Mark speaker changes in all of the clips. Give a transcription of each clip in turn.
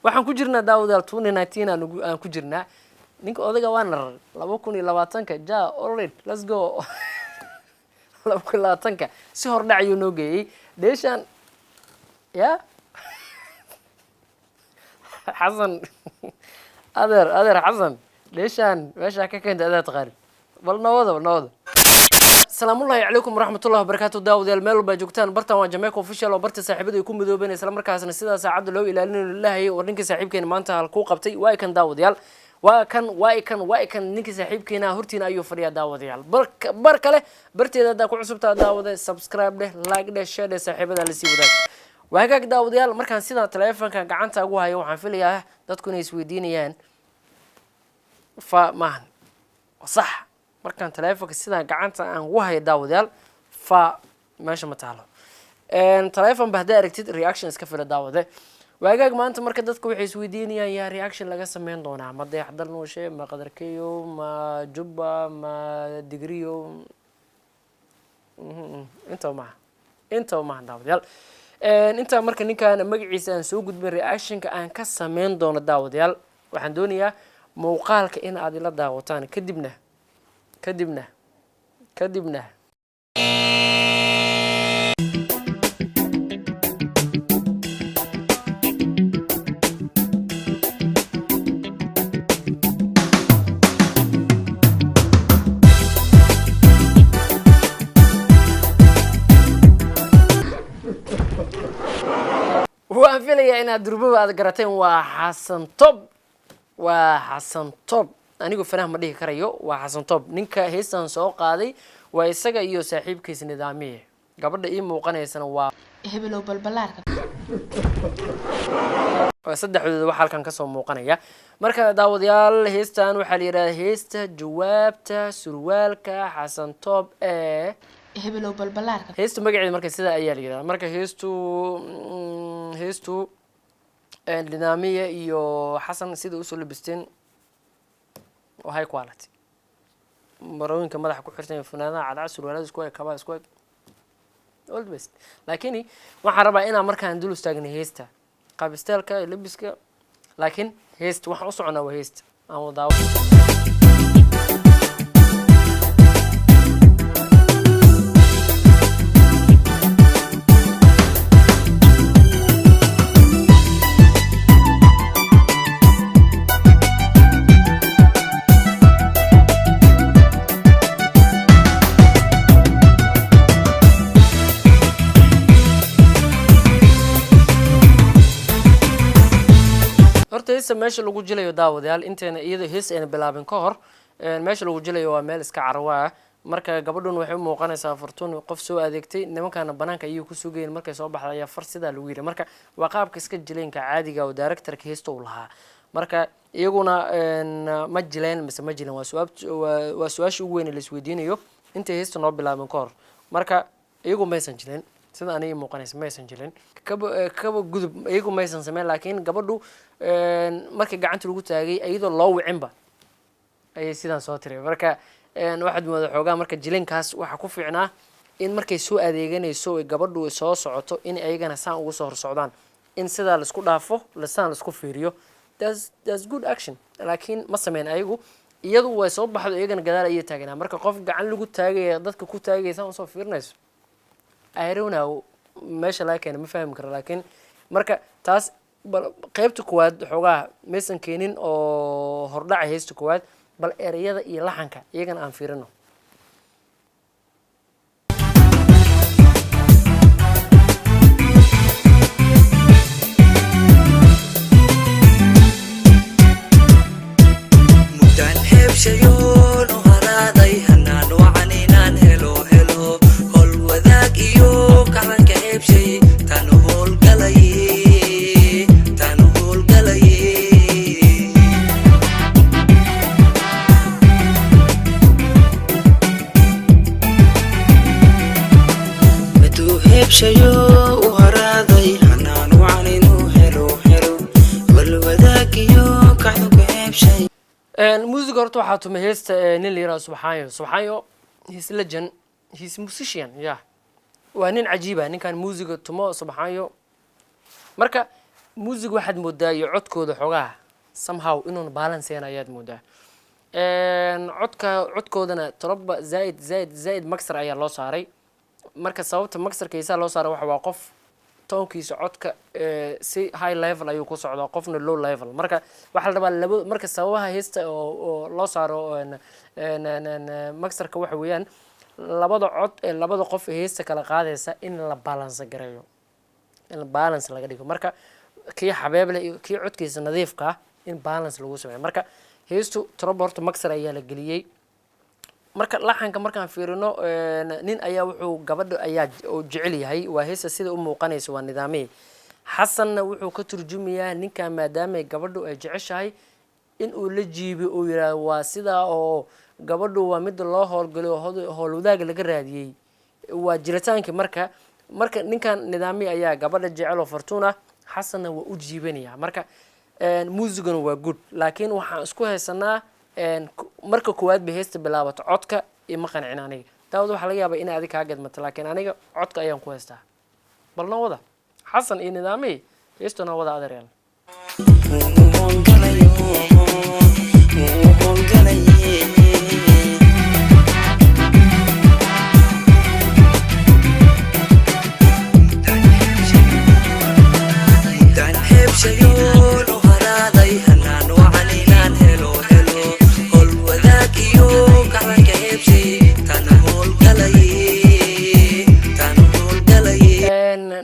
Speaker 1: waxaan ku jirnaa daawadaal 2019 aan ku jirnaa ninka odaga waa nar 2020ka ja already let's go 2020ka si hor dhacayo noo geeyay deeshan ya حسن أدر حسن ليشان ماشي كنت أداة تقارب بالنوضة السلام الله عليكم ورحمة الله وبركاته داود الميل باجوكتان برتا وجماعة اوفيشال وبرتا صاحبته يكون مدوبين السلام مركز سيدا ساعد لو إلى الله ورنك صاحبكين مانتا الكو قبتي وايكن داود يال وايكن نك صاحبكينا هرتينا أيو فريا داود يال برك له برتي دا كعصبتا داود سبسكرايب له لايك له شير له صاحبته اللي سيبودك وهاجاك داود يال markaan sida telefoonka gacanta ugu hayo waxaan filayaa dadku inay isweydiinayaan fa maan sax markaan telefoonka sida gacanta aan ugu hayo daawad yaal fa meesha ma taalo telefoon bahda aragtid reaction iska fila daawade wahagaag maanta marka dadku waxay isweydiinayaan yaa reaction laga sameyn doonaa ma deexdal nooshe ma qadarkeeyo ma jubba ma digriyo inta ma daawad yaal inta marka ninkan magaciisa aan soo gudbin reaction-ka aan ka sameyn doono daawadayaal waxaan doonayaa muuqaalka in aad ila daawataan kadibna waan filayaa inaad durba aad garateen waa Xasan Top anigu fanaah ma dhihi karayo waa Xasan Top ninka heestan soo qaaday waa isaga iyo saaxiibkiisa nidaamiye gabadha ii muuqanaysana waa
Speaker 2: hebelow balbalaarka
Speaker 1: saddexdooda waxa halkan ka soo muuqanaya marka daawadayaal heestan waxa la yiraahdaa heesta jawaabta surwaalka Xasan Top
Speaker 2: hebelow balbalaarka
Speaker 1: heestu magaceeda marka sida ayaa la yiraahdaa marka heestu nidaamiye iyo Xasan sida u soo labisteen oo high quality marooyinka madaxa ku xirtan funaanada cadcad surwaalada isku kaba isku all best laakiin waxaan rabaa inaan markaan dul istaagno heesta qabisteelka labiska laakiin heesta waxaan u soconaa waa heesta aan wada heesta meesha lagu jilayo daawadayaal inteena iyada hees ayna bilaabin ka hor meesha lagu jilayo waa meel iska carwaa marka gabadhuna waxay u muuqanaysaa fortune qof soo adeegtay nimankana banaanka ayuu ku sugayeen markay soo baxday far sida lagu yiri marka waa qaabka iska jileenka caadiga oo directorka heesta uu lahaa marka iyaguna ma jileen mise ma jileen waa su'aasha ugu weyn ee la isweydiinayo inta heesta noo bilaabin ka hor marka iyagu ma aysan jileen sida aniga muuqanaysa ma aysan jileen kaba gudub iyagu ma aysan sameyn laakiin gabadhu markii gacanta lagu taagay iyadoo loo wicinba ayay sidaan soo tiray marka waxaad moodaa xoogaa marka jilinkaas waxa ku fiicnaa in markay soo adeeganayso ay gabadhu soo socoto in ayagana saan ugu soo horsocdaan in sida la isku dhaafo la saan la isku fiiriyo that's good action laakiin ma sameyn ayagu iyadu way soo baxdo iyagana gadaal ayay taaganaa marka qof gacan lagu taagay dadka ku taagaysan soo fiirinayso I don't know meesha laakiin ma fahmi karo laakiin marka taas qaybta koowaad xoogaa maysan keenin oo hordhaca heesta koowaad bal erayada iyo laxanka iyagana aan fiirino
Speaker 3: mudan hebshayoon oo haraaday hanaan wacaninaan helo hol wadaag iyo karanka hebshay tan howlgalay hebshayo u haraaday hanaan wacaninu helo hol wadaag iyo karanka hebshay
Speaker 1: music horta waxaa tumay heesta nin la yiraahdo Subxaayo he's legend he's musician waa nin cajiiba ninkan music tumo Subxaayo marka music waxaad moodaa iyo codkooda xogaha somehow inuun balanceyn ayaad moodaa codkoodana toloba zaid maxer ayaa loo saaray marka sababta maxerkiisa loo saaray waxa waa qof toonkiisa codka si high level ayuu ku socdaa qofna low level marka waxa la rabaa labo marka sababaha heesta oo loo saaro maxerka waxa weeyaan labada cod ee labada qof ee heesta kala qaadaysa in la balance gareeyo in balance laga dhigo marka kii xabeeble iyo kii codkiisa nadiifka ah in balance lagu sameeyo marka heestu toroba horta maxer ayaa la geliyey marka laxanka markaan fiirino nin ayaa wuxuu gabadha ayaa jecel yahay waa heesta sida u muuqanaysa waa nidaamiyey xasanna wuxuu ka turjumayaa ninkan maadaama gabadhu ay jeceshahay in uu la jiibiyo uu yiraahdo waa sidaa oo gabadhu waa mid loo howlgalo howl wadaaga laga raadiyey waa jiritaankii marka ninkan nidaami ayaa gabadha jecel oo fortuna xasanna waa u jiibanaya marka muusigana waa good laakiin waxaan isku haysanaa marka koowaad ba heesta bilaabato codka iyo ma qancin aniga daawad waxaa laga yaabaa inay adiga kaa gadmato laakiin aniga codka ayaan ku haystaa bal noo wada xasan iyo nidaami heesta noo wada adeeryaal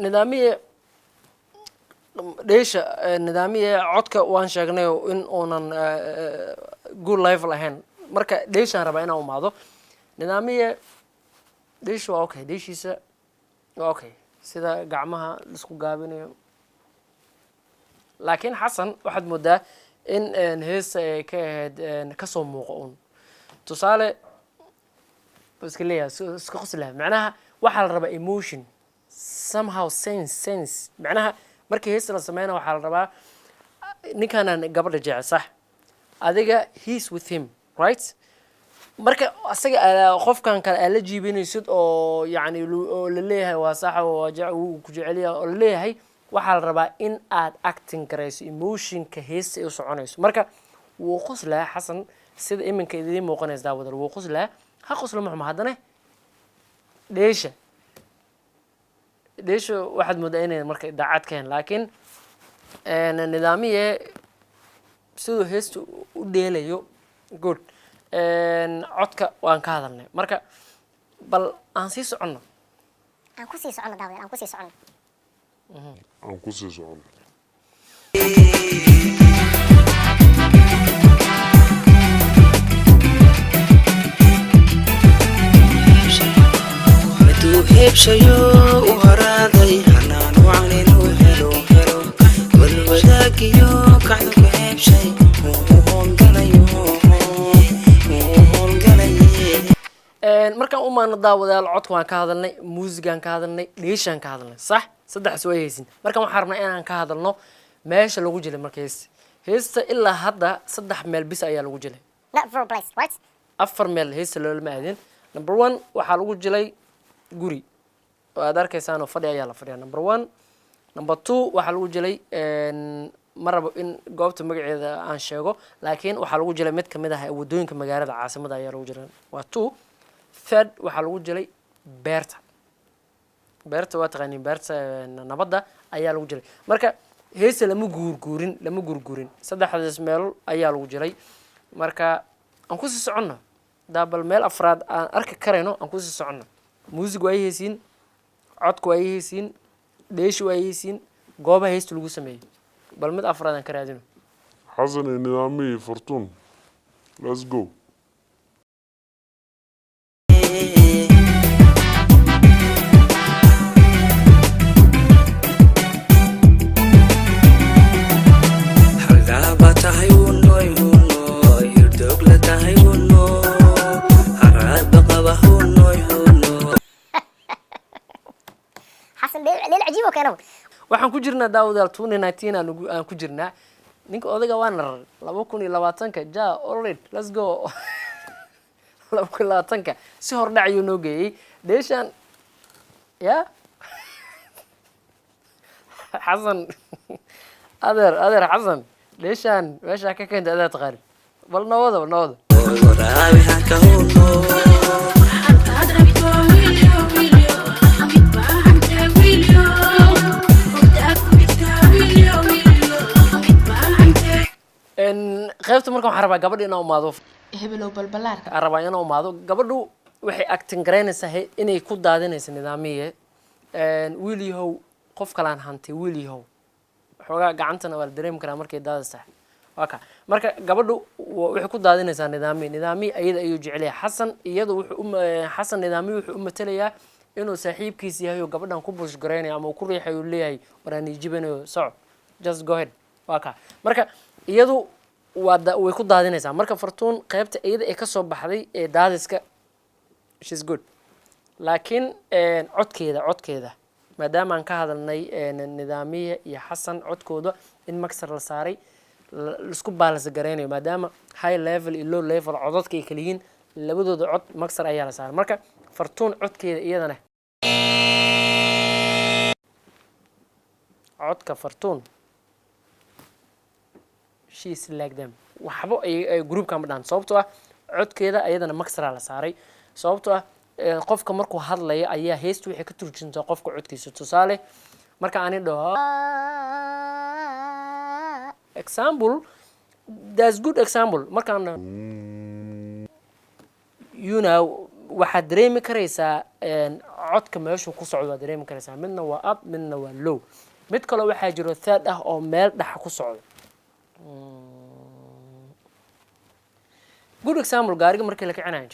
Speaker 1: nidaamiye dheesha nidaamiye codka waan sheegnay in uunan good level ahayn marka dheeshaan rabaa inaan umaado nidaamiye dheesha waa okay dheeshiisa waa okay sida gacmaha laisku gaabinayo laakiin xasan waxaad moodaa in heesta ay ka ahayd kasoo muuqo un tusaale iska leeyahay iska qoslaha macnaha waxaa la rabaa emotion somehow sense macnaha markii heesta la sameynaa waxaa la rabaa ninkaanaan gabadha jecel sax adiga he's with him right marka asaga qofkan kale aad la jiibinaysid oo yacni oo la leeyahay waa sax oo ku jecelyahay oo la leeyahay waxaa la rabaa in aad acting garayso emotionka heesta ay u soconayso marka wuu qoslaa xasan sida iminka idiin muuqanaysa daawadar wuu qoslaa ha qoslo maxuma haddana dheesha waxaad moodaa inay marka daacad ka hen laakiin nidaamiye siduu heesta u dheelayo good codka waan ka hadalnay marka bal aan sii soconno
Speaker 4: aan ku sii soconno daawada aan ku sii soconno
Speaker 5: aan ku sii soconno
Speaker 3: maduu heebshayo u haraaday hanaan wacaninu helo walwadaagiyo kacdu ku heebshay
Speaker 1: markaan u maano daawadayaal codka waan ka hadalnay muusigaan ka hadalnay dheeshaan ka hadalnay sax saddexdaas way haysin markaan waxaan rabnaa inaan ka hadalno meesha lagu jilay marka heesta ilaa hadda 3 meel bis ayaa lagu jilay
Speaker 4: not for a place right
Speaker 1: 4 meel heesta loolama aadin number 1 waxaa lagu jilay guri oo aad arkaysaan oo fadhi ayaa la fadhiyaa number 1 number 2 waxaa lagu jilay ma rabo in goobta magaceeda aan sheego laakiin waxaa lagu jilay mid kamid ah wadooyinka magaalada caasimada ayaa lagu jilay waa 2 third waxaa lagu jilay beerta waa taqaaniin beerta nabadda ayaa lagu jilay marka heesta lama gurgurin saddexdaas meel ayaa lagu jilay marka aan ku sii soconno daabal meel afraad aan arki karayno aan ku sii soconno muusig waa haysiin codku waa haysiin dheesh waa haysiin goobaha heesta lagu sameeyay bal mid afraad aan ka raadino
Speaker 5: xasan iyo nidaamiyey fortun let's go
Speaker 3: halgaaba tahay unoy hirdogla tahay uno haraadba qaba unoy
Speaker 4: xasan leel cajiib oo keenaba
Speaker 1: waxaan ku jirnaa daawadaal 2019 aan ku jirnaa ninka odayga waa narar 2020ka ja already let's go 2020ka si hordhac ayuu noo geeyey dheeshaan ya adeer xasan leeshaan meesha ka keenta adaa taqaani bal nawada
Speaker 3: waraabi hanka huno
Speaker 1: qaybta markaan waxaan rabaa gabadha inaan umaado
Speaker 2: hebelow balbalaarka
Speaker 1: aan rabaa inaan umaado gabadhu waxay acting garaynaysaa inay ku daadinayso nidaamiye wiil yahow qof kalaan hantay wiil yahow xoogaa gacantana waa la dareemi karaa markay daadaysaa waka marka gabadhu waxay ku daadinaysaa nidaamiye ayada ayuu jecel yahay xasan iyada xasan nidaamiye wuxuu u matalayaa inuu saaxiibkiis yahay oo gabadhan ku bush garaynayo ama uu ku riixayo leeyahay waraan jibanayo soco just go ahead waka marka iyadu way ku daadinaysaa marka fartuun qaybta iyada ee kasoo baxday ee daadiska she's good laakiin codkeeda maadaama aan ka hadalnay nidaamiye iyo xasan codkooda in maksar la saaray laisku balance garaynayo maadaama high level iyo low level codadka ay kala yihiin labadooda cod maksar ayaa la saaray marka fartuun codkeeda iyadana codka fartuun she's like them waxba ay groupka ma dhan sababtoo ah codkeeda ayadana maksara la saaray sababtoo ah qofka markuu hadlayo ayaa heestu waxay ka turjuntaa qofka codkiisa tusaale marka aan dhaho example that's good example markaan you know waxaad dareemi karaysaa codka meeshuu ku socdo waad dareemi karaysaa midna waa up midna waa low mid kaloo waxaa jiro third ah oo meel dhexa ku socdo good example gaariga markii la kicinayo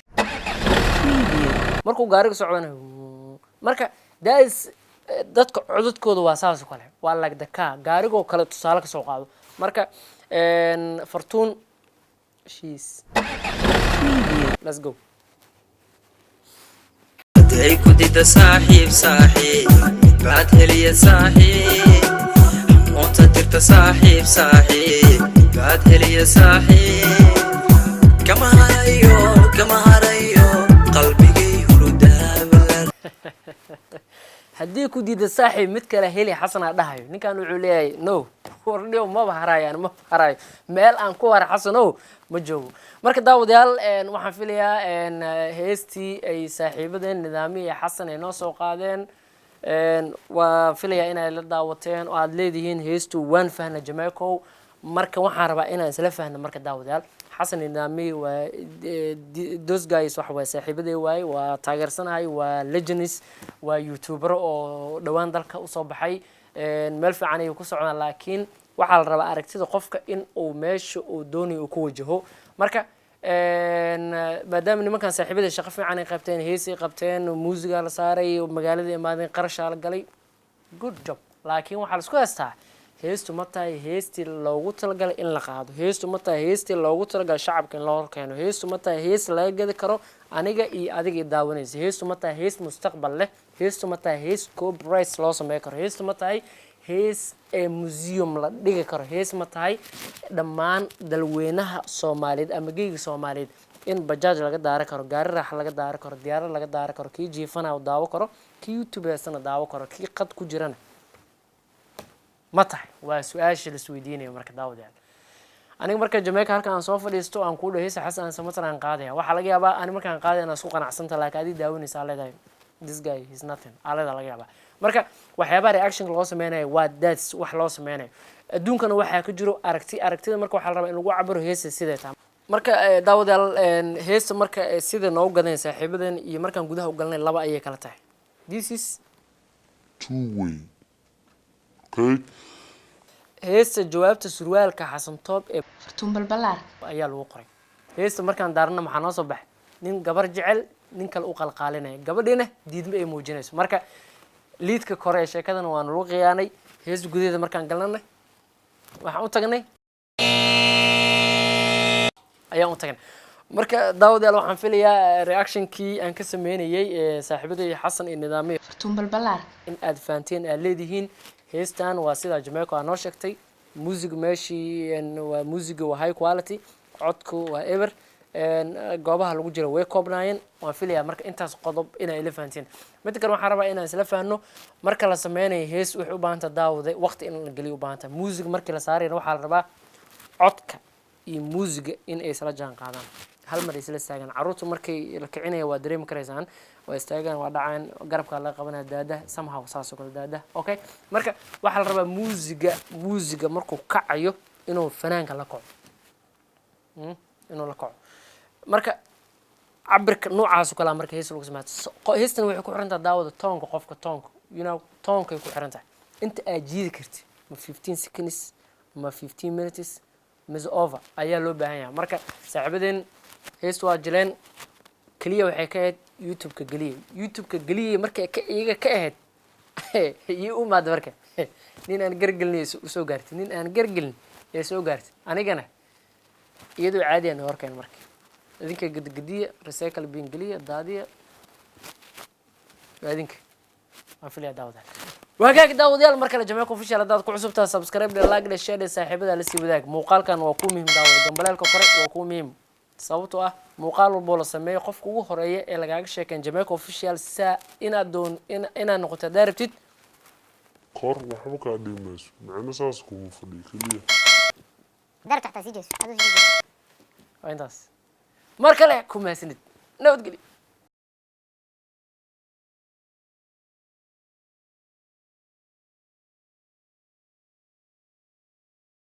Speaker 1: markuu gaariga socdana marka daas dadka codadkooda waa saas oo kale waa like the car gaarigoo kale tusaale ka soo qaado marka fartuun she's let's go
Speaker 3: day kudida saaxiib baad heliya saaxiib wanta dirta saaxiib baad heliya saaxiib kama harayo qalbigay hurudaabalan
Speaker 1: haddii ku diida saaxiib mid kale heli xasan aa dhahayo ninkan wuxuu leeyahay no wardhiyo maba harayo meel aan ku hara xasanow ma joogo marka daawadayaal waxaan filayaa heestii ay saaxiibadeen nidaamiye iyo xasan ay noo soo qaadeen waan filayaa inay la daawateen oo aad leedihiin heestu waan fahna jamaico marka waxaan rabaa inaan isla fahno marka daawadayaal xasan nidaamiye waa those guys waxa waay saaxiibadey waaye waa taageersanahay waa legends waa youtuber oo dhawaan dalka usoo baxay meel fiican ayuu ku socdaa laakiin waxaa la rabaa aragtida qofka in uu meesha uu doonayo uu ku wajaho marka maadaama nimankan saaxiibada shaqo fiican ay qabteen heesay qabteen muusiga la saaray magaalada imaadeen qarashaa la galay good job laakiin waxaa la isku haystaa heestu ma tahay heestii loogu talagalay in la qaado heestu ma tahay heestii loogu talagalay shacabka in loo keeno heestu ma tahay hees laga gadi karo aniga iyo adiga i daawanaysa heestu ma tahay hees mustaqbal leh heestu ma tahay hees copyright loo sameyn karo heestu ma tahay hees ee museum la dhigi karo hees ma tahay dhammaan dalweynaha Soomaaliyeed ama geega Soomaaliyeed in bajaaj laga daari karo gaari raax laga daari karo diyaarad laga daari karo kii jiifana uu daawo karo kii YouTube heesana daawo karo kii qad ku jirana ma tahay waa su'aasha la isweydiinayo marka daawadayaal aniga marka Jamaica halka aan soo fadhiisto aan ku dhaheysay xasan samatar aan qaadaya waxa laga yaabaa ani markaan qaadayna isku qanacsanta laakiin adii daawanaysa leedahay this guy is nothing alada laga yaabaa marka waxyaabaha reaction loo sameeyay waa that's wax loo sameeyay adduunkana waxa ka jiro aragtida marka waxa la rabaa in lagu cabiro heesa sidee taa marka daawadayaal heesta marka sida noo gadan saaxiibadan iyo markaan gudaha u galnay laba ayay kala tahay this is
Speaker 5: two way okay
Speaker 1: heesta jawaabta surwaalka xasan toob ee
Speaker 2: fartuun balbalaar
Speaker 1: ayaa lagu qoray heesta markaan daarna maxaa noo soo baxay nin gabar jecel nin kale u qalqaalinaya gabadhina diidma ay muujinayso marka liidka kore ee sheekadana waan lagu qiyaanay heesta gudaheeda markaan galnay waxaan u tagnay ayaan u tagnay marka daawadayaal waxaan filayaa reactionkii aan ka sameynayay saaxiibadii xasan iyo nidaamiye
Speaker 2: fartuun balbalaar
Speaker 1: in aad fahanteen aad leedihiin heestan waa sida Jamaica aan noo sheegtay music meeshii waa music waa high quality codku waa ever goobaha lagu jiro way koobnaayeen waan filayaa marka intaas qodob inay ila fahanteen mid kale waxaan rabaa inaan isla fahanno marka la sameynayo hees waxay u baahan tahay daawade waqti in la geliyo u baahan tahay music markii la saarayna waxaa la rabaa codka iyo muusiga in ay isla jaan qaadaan hal mar isla istaagaan carruurtu markay la kicinaya waa dareemi karaysaan waa istaagaan waa dhacaan garabka la qabanaya daada somehow saas oo kale daada okay marka waxaa la rabaa muusiga markuu kacayo inuu fanaanka la kaco inuu la kaco marka cabirka noocaas oo kale marka hees lagu sameeyo heestan waxay ku xiran tahay daawada toonka qofka toonka toonkay ku xiran tahay inta aad jiidi kartid ma 15 seconds ma 15 minutes mis over ayaa loo baahan yahay marka saaxiibadeen hees waa jileen kaliya waxay ka ahayd youtube-ka geliyay markay iyaga ka ahayd iyo u maad marka nin aan gargelin soo gaartay nin aan gargelin ee soo gaartay anigana iyadoo caadi ah warkeen marka idinka gadgadiya recycle bin geliya daadiya idinka ma filaya daawada wagaag daawadayaal markale Jamaica official hadaad ku cusubtaa subscribe like share saaxiibada la sii wadaag muuqaalkan waa ku muhiim daawada gambaleelka kore waa ku muhiim sababtoo ah muuqaal walba la sameeyo qofka ugu horeeya ee lagaaga sheekeen Jamaica official saa inaad noqoto daarabtid
Speaker 5: kor waxba ka dhimayso macna saas ku fadhi kaliya
Speaker 4: darta xataa sii jeeso adoo sii jeeso
Speaker 1: waa intaas mar kale ku mahadsanid nabadgelyo